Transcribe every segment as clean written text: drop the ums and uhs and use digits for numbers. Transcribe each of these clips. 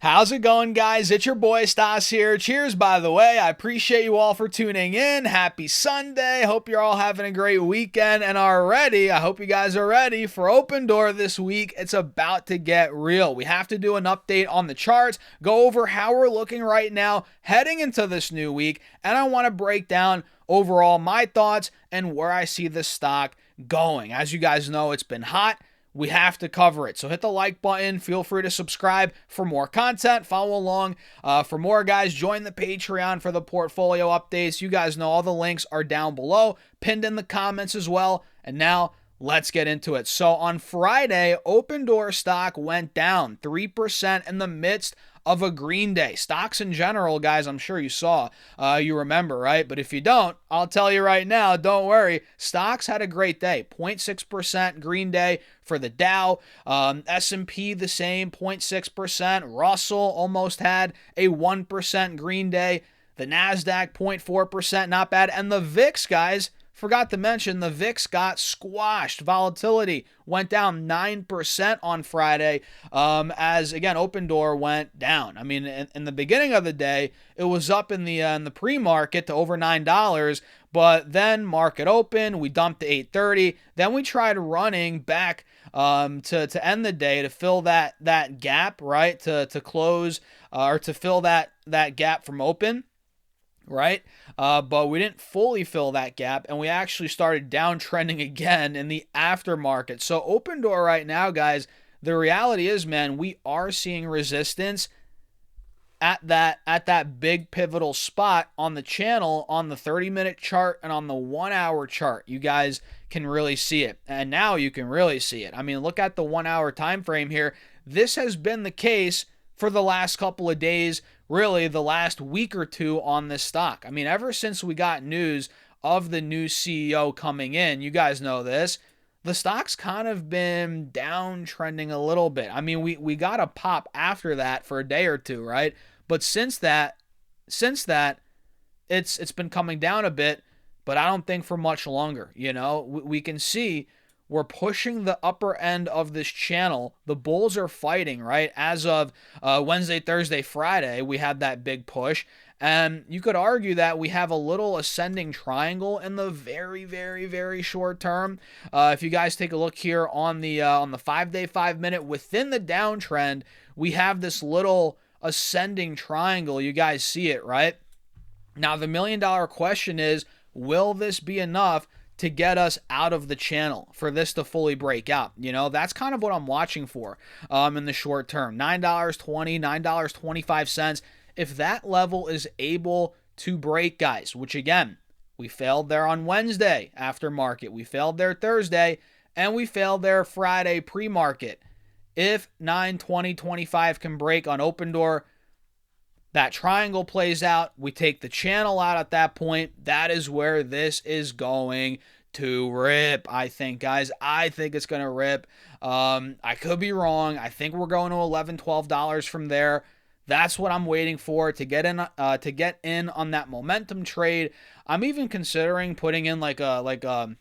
How's it going, guys? It's your boy Stas here. Cheers, by the way. I appreciate you all for tuning in. Happy Sunday. Hope you're all having a great weekend and are ready. I hope you guys are ready for Opendoor this week. It's about to get real. We have to do an update on the charts, go over how we're looking right now heading into this new week, and I want to break down overall my thoughts and where I see this stock going. As you guys know, it's been hot. We have to cover it. So hit the like button. Feel free to subscribe for more content. Follow along for more, guys. Join the Patreon for the portfolio updates. You guys know all the links are down below, pinned in the comments as well. And now let's get into it. So on Friday, Opendoor stock went down 3% in the midst of a green day. Stocks in general, guys, I'm sure you saw, you remember, right? But if you don't, I'll tell you right now, don't worry. Stocks had a great day, 0.6% green day for the Dow. S&P the same, 0.6%. Russell almost had a 1% green day. The NASDAQ, 0.4%, not bad. And the VIX, guys, forgot to mention, the VIX got squashed. Volatility went down 9% on Friday as, again, Opendoor went down. I mean, in the beginning of the day, it was up in the pre-market to over $9, but then market open, we dumped to 830. Then we tried running back to end the day to fill that gap, right, to close or to fill that gap from open. Right? But we didn't fully fill that gap, and we actually started downtrending again in the aftermarket. So Opendoor right now, guys, the reality is, man, we are seeing resistance at that big pivotal spot on the channel, on the 30-minute chart and on the 1-hour chart. You guys can really see it, and now you can really see it. I mean, look at the 1-hour time frame here. This has been the case for the last couple of days, really the last week or two on this stock. I mean, ever since we got news of the new CEO coming in, you guys know this, the stock's kind of been downtrending a little bit. I mean, we got a pop after that for a day or two, right? But since that, it's been coming down a bit, but I don't think for much longer. You know, we can see we're pushing the upper end of this channel. The bulls are fighting, right? As of Wednesday, Thursday, Friday, we had that big push. And you could argue that we have a little ascending triangle in the very, very, very short term. If you guys take a look here on the 5-day, 5-minute, within the downtrend, we have this little ascending triangle. You guys see it, right? Now, the $1 million question is, will this be enough to get us out of the channel for this to fully break out? You know, that's kind of what I'm watching for in the short term. $9.20, $9.25. If that level is able to break, guys, which again, we failed there on Wednesday after market, we failed there Thursday, and we failed there Friday pre-market. If 9.20.25 can break on Opendoor, that triangle plays out, we take the channel out at that point, that is where this is going to rip, I think, guys. I think it's going to rip. I could be wrong. I think we're going to $11, $12 from there. That's what I'm waiting for to get in on that momentum trade. I'm even considering putting in like a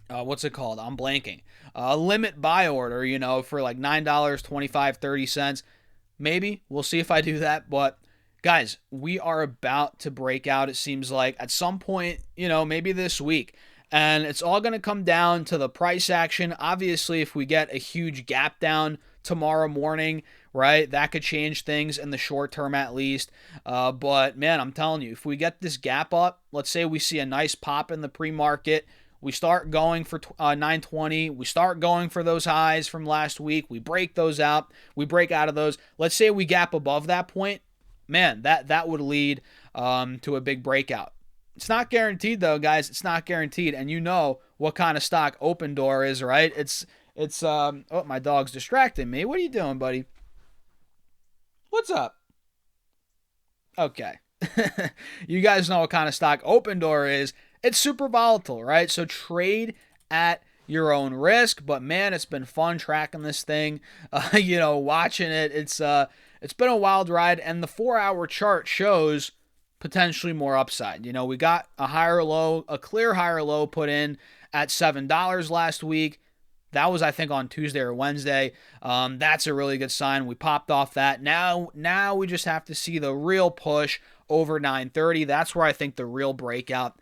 what's it called? I'm blanking. A limit buy order, you know, for like $9.25, 30 cents. Maybe. We'll see if I do that. But guys, we are about to break out, it seems like, at some point, you know, maybe this week. And it's all going to come down to the price action. Obviously, if we get a huge gap down tomorrow morning, right, that could change things in the short term at least. But, man, I'm telling you, if we get this gap up, let's say we see a nice pop in the pre-market, we start going for 920. We start going for those highs from last week. We break those out. We break out of those. Let's say we gap above that point. Man, that would lead to a big breakout. It's not guaranteed, though, guys. It's not guaranteed. And you know what kind of stock Opendoor is, right? It's oh, my dog's distracting me. What are you doing, buddy? What's up? Okay. You guys know what kind of stock Opendoor is. It's super volatile, right? So trade at your own risk. But man, it's been fun tracking this thing. You know, watching it. It's been a wild ride, and the 4-hour chart shows potentially more upside. You know, we got a clear higher low put in at $7 last week. That was, I think, on Tuesday or Wednesday. That's a really good sign. We popped off that. Now we just have to see the real push over 930. That's where I think the real breakout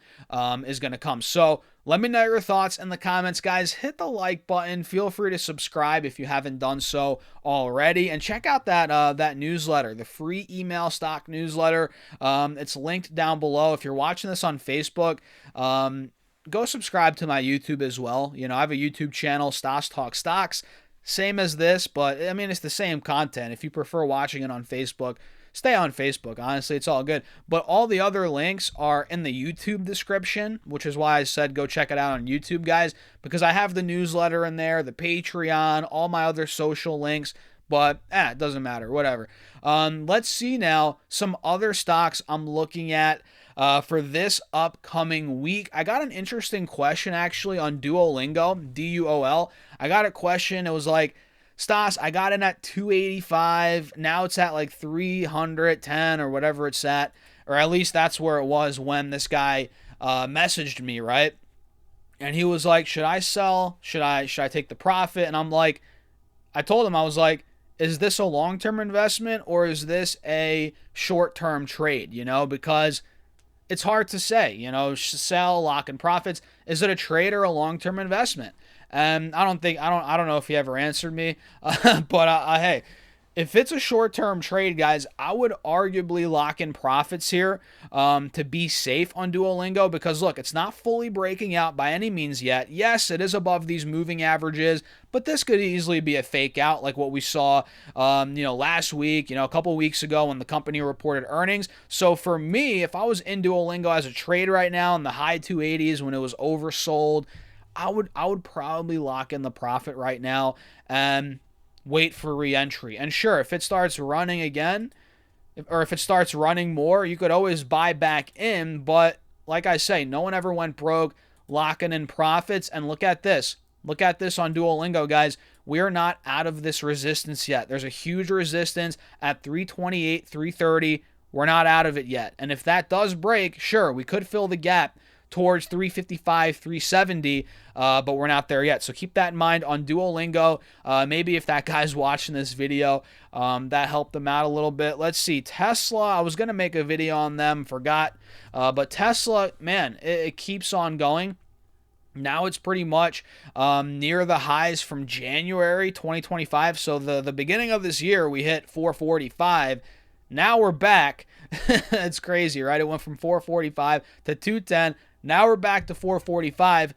is going to come. So let me know your thoughts in the comments, guys. Hit the like button. Feel free to subscribe if you haven't done so already, and check out that newsletter, the free email stock newsletter. It's linked down below. If you're watching this on Facebook, go subscribe to my YouTube as well. You know, I have a YouTube channel, Stas Talk Stocks, same as this, but I mean, it's the same content. If you prefer watching it on Facebook, stay on Facebook. Honestly, it's all good. But all the other links are in the YouTube description, which is why I said go check it out on YouTube, guys, because I have the newsletter in there, the Patreon, all my other social links. But it doesn't matter, whatever. Let's see now some other stocks I'm looking at for this upcoming week. I got an interesting question actually on Duolingo, DUOL. I got a question. It was like, Stas, I got in at 285. Now it's at like 310 or whatever it's at. Or at least that's where it was when this guy messaged me, right? And he was like, should I sell? Should I take the profit? And I'm like, I told him, I was like, is this a long-term investment or is this a short-term trade? You know, because it's hard to say, you know, sell, lock in profits. Is it a trade or a long-term investment? And I don't know if he ever answered me, but hey, if it's a short-term trade, guys, I would arguably lock in profits here to be safe on Duolingo, because look, it's not fully breaking out by any means yet. Yes, it is above these moving averages, but this could easily be a fake out like what we saw, last week, a couple weeks ago when the company reported earnings. So for me, if I was in Duolingo as a trade right now in the high 280s when it was oversold, I would probably lock in the profit right now and wait for re-entry. And sure, if it starts running again, or if it starts running more, you could always buy back in. But like I say, no one ever went broke locking in profits. And look at this. Look at this on Duolingo, guys. We are not out of this resistance yet. There's a huge resistance at 328, 330. We're not out of it yet. And if that does break, sure, we could fill the gap towards 355, 370, but we're not there yet. So keep that in mind on Duolingo. Maybe if that guy's watching this video, that helped them out a little bit. Let's see. Tesla, I was going to make a video on them, forgot. But Tesla, man, it keeps on going. Now it's pretty much near the highs from January 2025. So the beginning of this year, we hit 445. Now we're back. It's crazy, right? It went from 445 to 210. Now we're back to 445.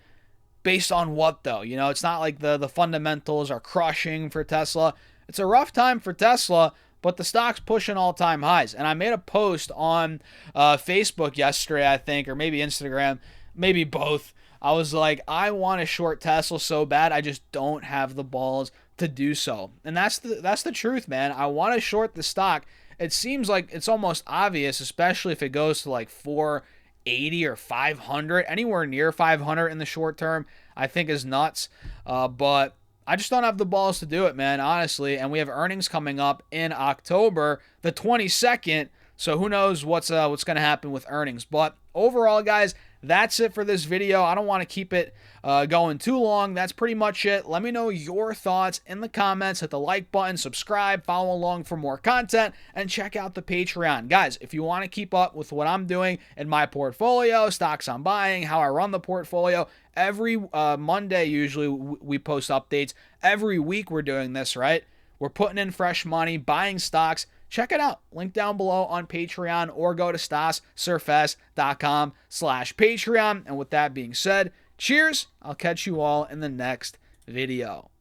Based on what, though? It's not like the fundamentals are crushing for Tesla. It's a rough time for Tesla, but the stock's pushing all-time highs. And I made a post on Facebook yesterday, I think, or maybe Instagram, maybe both. I was like, I want to short Tesla so bad, I just don't have the balls to do so. And that's the truth, man. I want to short the stock. It seems like it's almost obvious, especially if it goes to like 480 or 500, anywhere near 500 in the short term, I think is nuts. But I just don't have the balls to do it, man, honestly. And we have earnings coming up in October, the 22nd. So who knows what's going to happen with earnings. But overall, guys, that's it for this video. I don't want to keep it going too long. That's pretty much it. Let me know your thoughts in the comments. Hit the like button, subscribe, follow along for more content, and check out the Patreon. Guys, if you want to keep up with what I'm doing in my portfolio, stocks I'm buying, how I run the portfolio, every Monday usually we post updates. Every week we're doing this, right? We're putting in fresh money, buying stocks. Check it out. Link down below on Patreon, or go to stassurfest.com/Patreon. And with that being said, cheers. I'll catch you all in the next video.